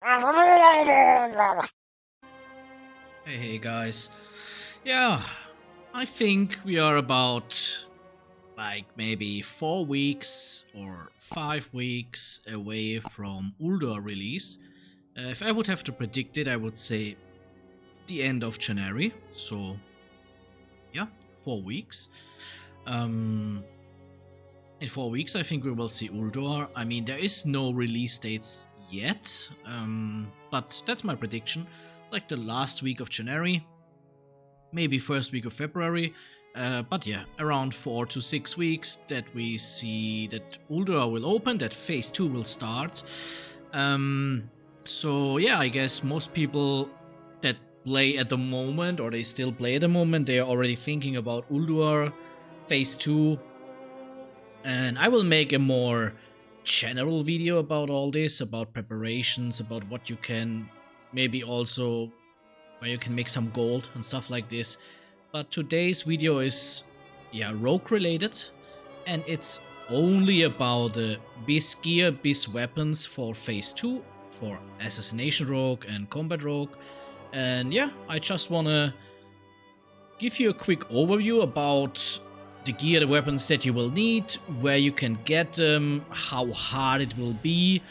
Hey guys. Yeah, I think we are about like maybe 4 weeks or 5 weeks away from Ulduar release. If I would have to predict it, I would say the end of January. So yeah, 4 weeks. Um, in 4 weeks, I think we will see Ulduar. I mean, there is no release dates yet, but that's my prediction. Like the last week of January, maybe first week of February. But yeah, around 4 to 6 weeks that we see that Ulduar will open, that phase 2 will start. So yeah, I guess most people that play at the moment, or they still play at the moment, they are already thinking about Ulduar phase 2. And I will make a more general video about all this, about preparations, about what you can maybe also where you can make some gold and stuff like this. But today's video is, yeah, rogue related, and it's only about the BiS Gear, BiS weapons for phase 2, for Assassination Rogue and Combat Rogue. And yeah, I just wanna give you a quick overview about the gear, the weapons that you will need, where you can get them, how hard it will be,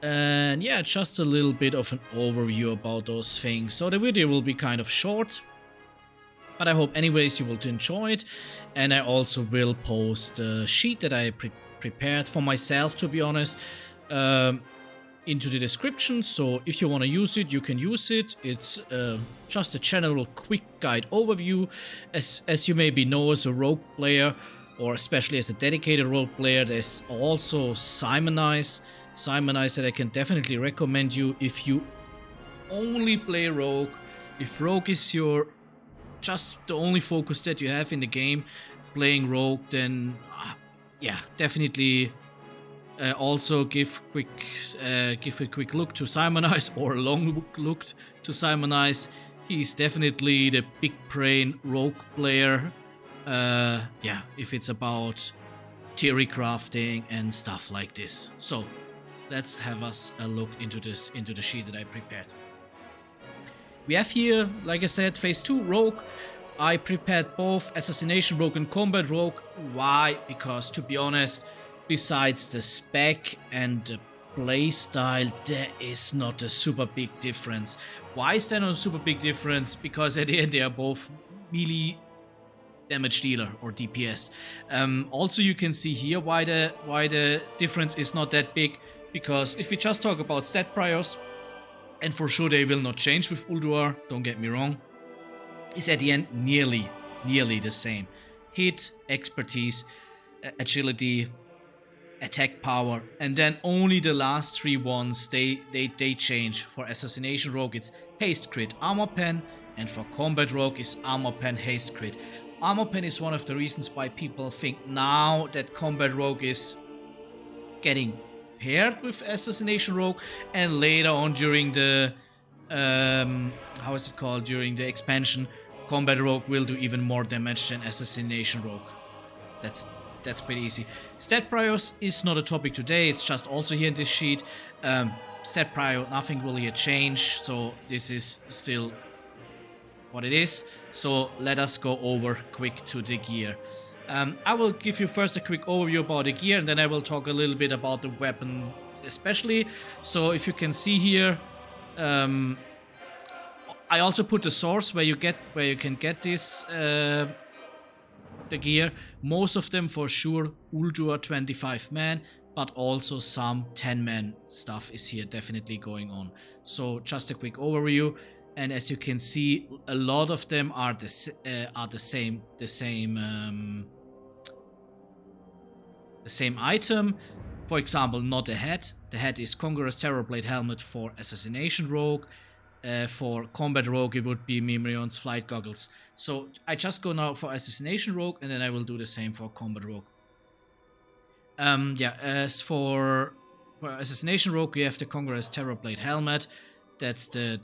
and yeah, just a little bit of an overview about those things. So the video will be kind of short, but I hope anyways you will enjoy it. And I also will post a sheet that I prepared for myself, to be honest, into the description. So if you want to use it, you can use it. It's just a general quick guide overview. As you maybe know, as a rogue player, or especially as a dedicated rogue player, there's also Simonize that I can definitely recommend you if you only play rogue. If rogue is your just the only focus that you have in the game, playing rogue, then yeah, definitely also give a quick look to Simonize, or a long look to Simonize. He's definitely the big brain rogue player. Yeah, if it's about theory crafting and stuff like this. So let's have us a look into the sheet that I prepared. We have here, like I said, phase 2 rogue. I prepared both Assassination Rogue and Combat Rogue. Why? Because to be honest, besides the spec and the playstyle, there is not a super big difference. Why is there not a super big difference? Because at the end they are both melee damage dealer, or DPS. Also, you can see here why the difference is not that big. Because if we just talk about stat priors, and for sure they will not change with Ulduar, don't get me wrong, is at the end nearly the same. Hit, expertise, agility, attack power, and then only the last 3 ones they change. For Assassination Rogue it's haste crit armor pen, and for Combat Rogue is armor pen haste crit. Armor pen is one of the reasons why people think now that Combat Rogue is getting paired with Assassination Rogue, and later on during the how is it called, during the expansion, Combat Rogue will do even more damage than Assassination Rogue. That's pretty easy. Stat priors is not a topic today, it's just also here in this sheet. Stat prior, nothing will here change, so this is still what it is. So let us go over quick to the gear. I will give you first a quick overview about the gear, and then I will talk a little bit about the weapon especially. So if you can see here, I also put the source where you can get this the gear. Most of them for sure Ulduar 25 man, but also some 10 man stuff is here definitely going on. So just a quick overview, and as you can see, a lot of them are the same item. For example, not a head. The head is Conqueror's Terrorblade helmet for Assassination Rogue. For Combat Rogue, it would be Mimrion's flight goggles. So I just go now for Assassination Rogue, and then I will do the same for Combat Rogue. Yeah, as for Assassination Rogue, we have the Conqueror's Terrorblade helmet. That's the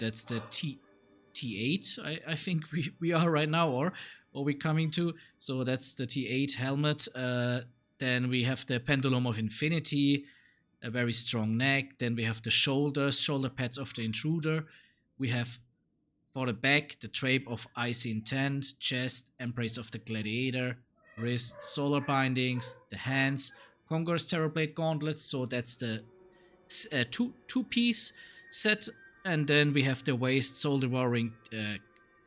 T8, I think we are right now, or we coming to. So that's the T8 helmet. Then we have the Pendulum of Infinity. a very strong neck. Then we have the shoulders, shoulder pads of the intruder. We have for the back, the drape of icy intent, chest, embrace of the gladiator, wrists, solar bindings, the hands, Conqueror's Terrorblade gauntlets. So that's the two-piece set. And then we have the waist, soul devouring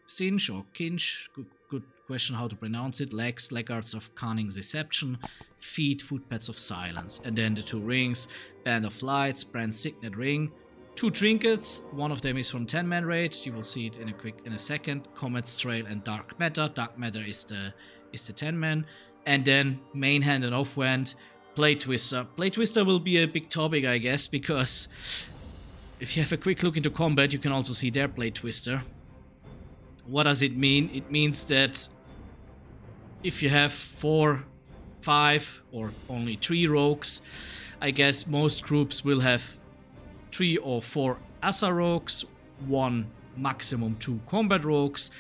cinch or kinch. Good question how to pronounce it. Legs, legguards of cunning deception, feet, footpads of silence. And then the two rings, band of lights, brand signet ring. Two trinkets, one of them is from 10-man raid, you will see it in a second. Comet's Trail and Dark Matter. Dark Matter is the 10-man. And then main hand and offhand, Blade Twister. Blade Twister will be a big topic, I guess, because if you have a quick look into combat, you can also see their Blade Twister. What does it mean? It means that if you have 4, 5, or only 3 rogues, I guess most groups will have 3 or 4 Asa rogues, 1 maximum 2 combat rogues,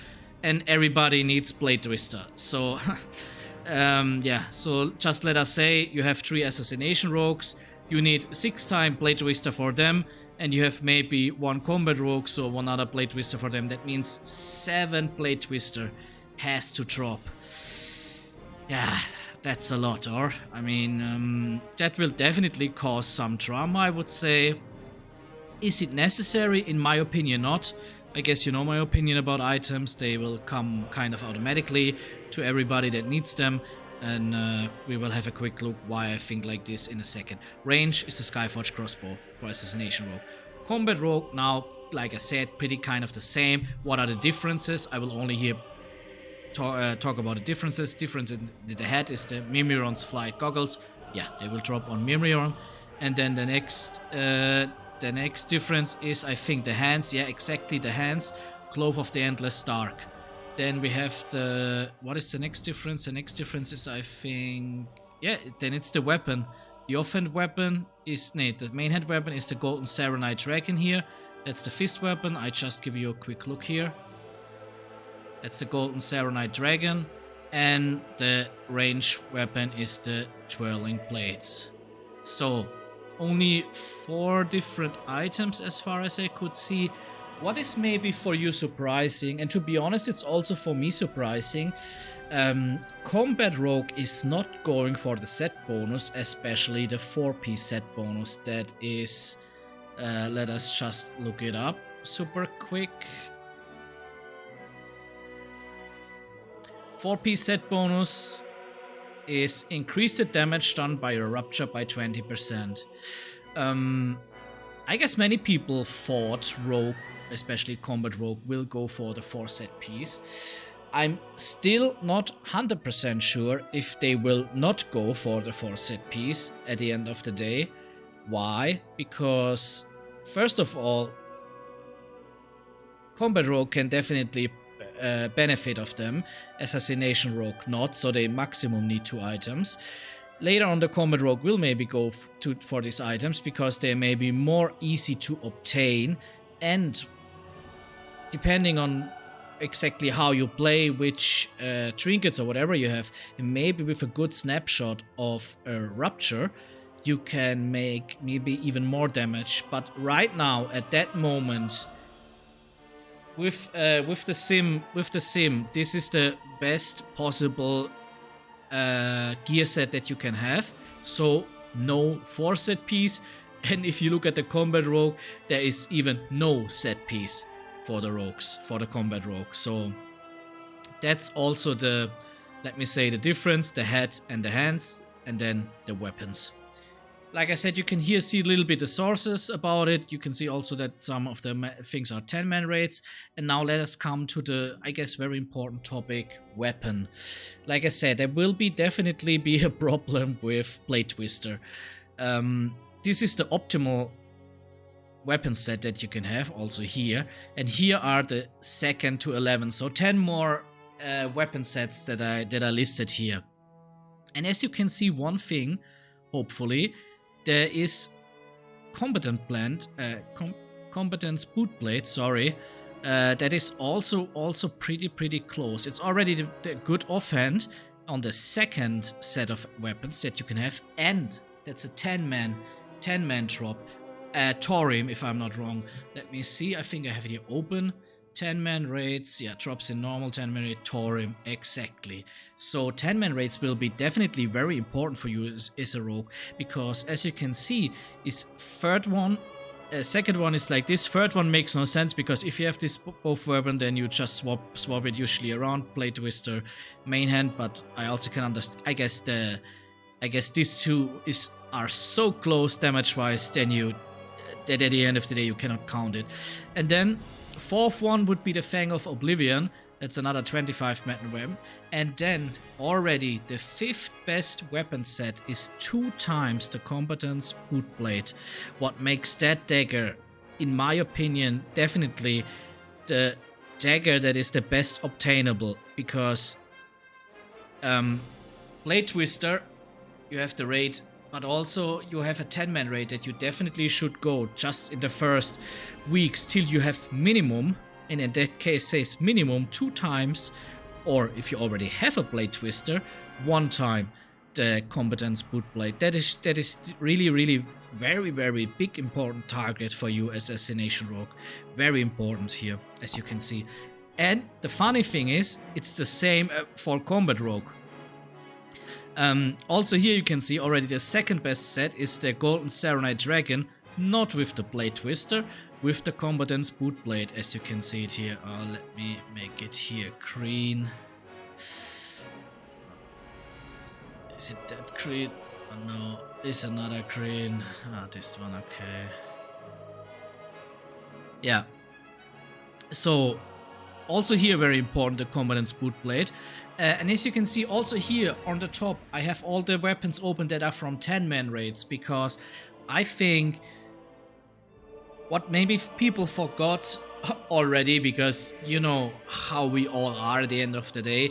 and everybody needs Blade Twister. So, yeah, so just let us say you have 3 Assassination rogues, you need 6 times Blade Twister for them, and you have maybe 1 combat rogue, so 1 other Blade Twister for them. That means 7 Blade Twister has to drop. Yeah, that's a lot, or? I mean, that will definitely cause some drama, I would say. Is it necessary? In my opinion, not. I guess you know my opinion about items. They will come kind of automatically to everybody that needs them. And we will have a quick look why I think like this in a second. Range is the Skyforge crossbow for Assassination Rogue. Combat Rogue, now, like I said, pretty kind of the same. What are the differences? I will only here talk about the differences. Difference in the head is the Mimiron's flight goggles. Yeah, they will drop on Mimiron. And then the next difference is, I think, the hands. Yeah, exactly, the hands. Clove of the Endless Dark. Then we have the... What is the next difference? The next difference is, I think... Yeah, then it's the weapon. The offhand weapon is... the main hand weapon is the Golden Saronite Dragon here. That's the fist weapon. I just give you a quick look here. That's the Golden Saronite Dragon. And the range weapon is the Twirling Blades. So... only 4 different items as far as I could see. What is maybe for you surprising, and to be honest, it's also for me surprising, Combat Rogue is not going for the set bonus, especially the 4-piece set bonus. That is, let us just look it up super quick. 4-piece set bonus is increase the damage done by a rupture by 20%. I guess many people thought Rogue, especially Combat Rogue, will go for the 4-set piece. I'm still not 100% sure if they will not go for the 4-set piece at the end of the day. Why? Because, first of all, Combat Rogue can definitely benefit of them. Assassination Rogue not, so they maximum need 2 items. Later on, the Combat Rogue will maybe go for these items because they may be more easy to obtain, and depending on exactly how you play, which trinkets or whatever you have, and maybe with a good snapshot of a rupture, you can make maybe even more damage. But right now, at that moment, with the sim, this is the best possible gear set that you can have. So no 4-set piece, and if you look at the Combat Rogue, there is even no set piece for the rogues, for the Combat Rogue. So that's also the, let me say, the difference: the head and the hands, and then the weapons. Like I said, you can here see a little bit the sources about it. You can see also that some of the things are 10-man raids. And now let us come to the, I guess, very important topic, weapon. Like I said, there will definitely be a problem with Blade Twister. This is the optimal weapon set that you can have also here. And here are the 2nd to 11. So 10 more weapon sets that are listed here. And as you can see, one thing, hopefully, there is Competence Boot Blade, sorry, that is also pretty close. It's already the good offhand on the 2nd set of weapons that you can have, and that's a 10-man 10-man drop. Torim, if I'm not wrong. Let me see, I think I have it here open. 10-man raids, yeah, drops in normal 10-man raid, Torim, exactly. So 10-man raids will be definitely very important for you as a rogue, because as you can see, is third one, second one is like this, third one makes no sense, because if you have this both weapon, then you just swap it usually around, Blade Twister, main hand, but I also can understand, I guess these two are so close damage-wise, then that at the end of the day you cannot count it. And then fourth one would be the Fang of Oblivion. That's another 25 metal weapon. And then already the fifth best weapon set is 2 times the Combatant's Bootblade. What makes that dagger, in my opinion, definitely the dagger that is the best obtainable. Because Blade Twister, you have the raid, but also you have a 10-man raid that you definitely should go just in the first weeks till you have minimum, and in that case says minimum 2 times, or if you already have a Blade Twister, 1 time the Combatant's Bootblade. That is really very big important target for you as Assassination Rogue. Very important here, as you can see. And the funny thing is, it's the same for Combat Rogue. Also here you can see already the second best set is the Golden Saronite Dragon, not with the Blade Twister, with the Combatant's Bootblade, as you can see it here. Let me make it here green. Is it that green? Oh no, it's another green. This one, okay. Yeah. So, also here very important, the Combatant's Bootblade. And as you can see also here on the top, I have all the weapons open that are from 10-man raids, because I think what maybe people forgot already, because you know how we all are at the end of the day.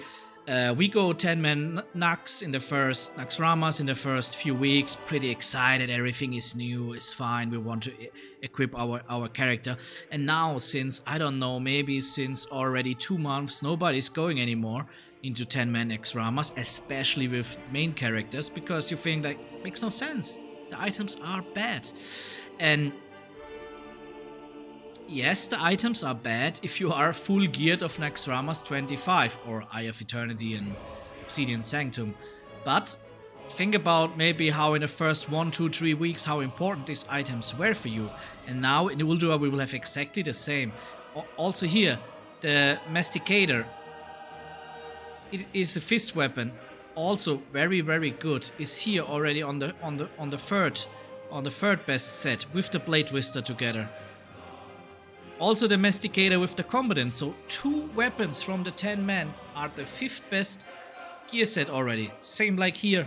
We go 10-man Nax in the first, Naxxramas in the first few weeks, pretty excited, everything is new, is fine, we want to equip our character. And now since, I don't know, maybe since already 2 months, nobody's going anymore into 10-man Naxxramas, especially with main characters, because you think that makes no sense. The items are bad. And yes, the items are bad if you are full geared of Naxxramas 25 or Eye of Eternity and Obsidian Sanctum. But think about maybe how in the first 1, 2, 3 weeks how important these items were for you. And now in Ulduar we will have exactly the same. Also here, the Masticator. It is a fist weapon, also very good. Is here already on the third best set with the Blade Twister together. Also the Masticator with the Combatant. So 2 weapons from the 10-man are the 5th best gear set already. Same like here,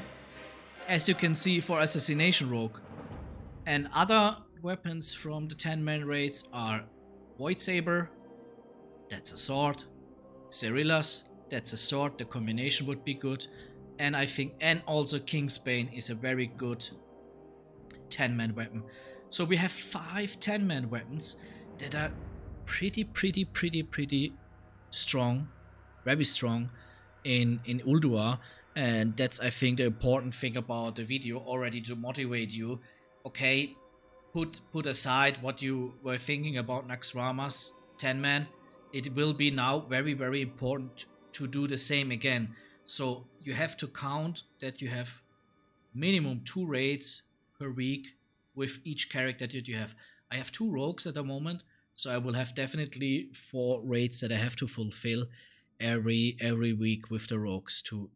as you can see for Assassination Rogue. And other weapons from the 10-man raids are Void Saber, that's a sword, Cerillas, that's a sword, the combination would be good. And I think, and also Kingsbane is a very good 10-man weapon. So we have 5 10-man weapons that are pretty strong, very strong in Ulduar. And that's, I think, the important thing about the video already, to motivate you. Okay, put aside what you were thinking about Naxxramas 10-man. It will be now very important to do the same again. So you have to count that you have minimum 2 raids per week with each character that you have. I have 2 rogues at the moment, so I will have definitely 4 raids that I have to fulfill every week with the rogues to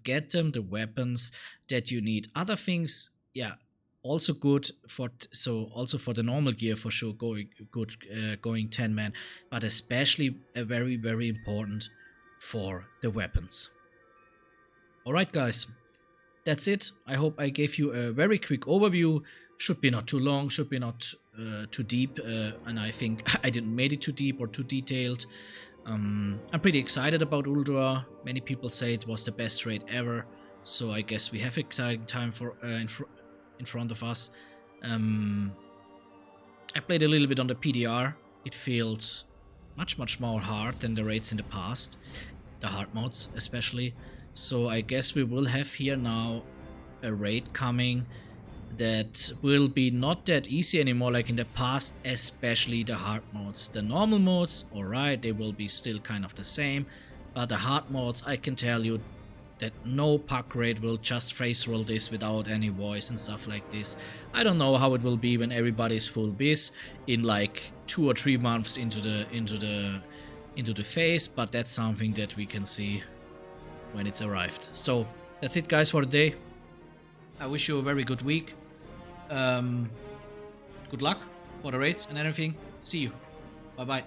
get them the weapons that you need. Other things, yeah, also good for, so also for the normal gear for sure, going 10-man, but especially very important for the weapons. Alright guys, that's it. I hope I gave you a very quick overview. Should be not too long, should be not too deep, and I think I didn't made it too deep or too detailed. I'm pretty excited about Ulduar. Many people say it was the best raid ever, so I guess we have exciting time for in front of us. I played a little bit on the PDR. It feels much more hard than the raids in the past, the hard modes especially. So I guess we will have here now a raid coming that will be not that easy anymore like in the past, especially the hard modes. The normal modes, alright, they will be still kind of the same, but the hard modes, I can tell you that no puck rate will just face roll this without any voice and stuff like this. I don't know how it will be when everybody's full BiS in like 2 or 3 months into the phase, but that's something that we can see when it's arrived. So that's it guys for today. I wish you a very good week. Good luck for the raids and everything. See you. Bye bye.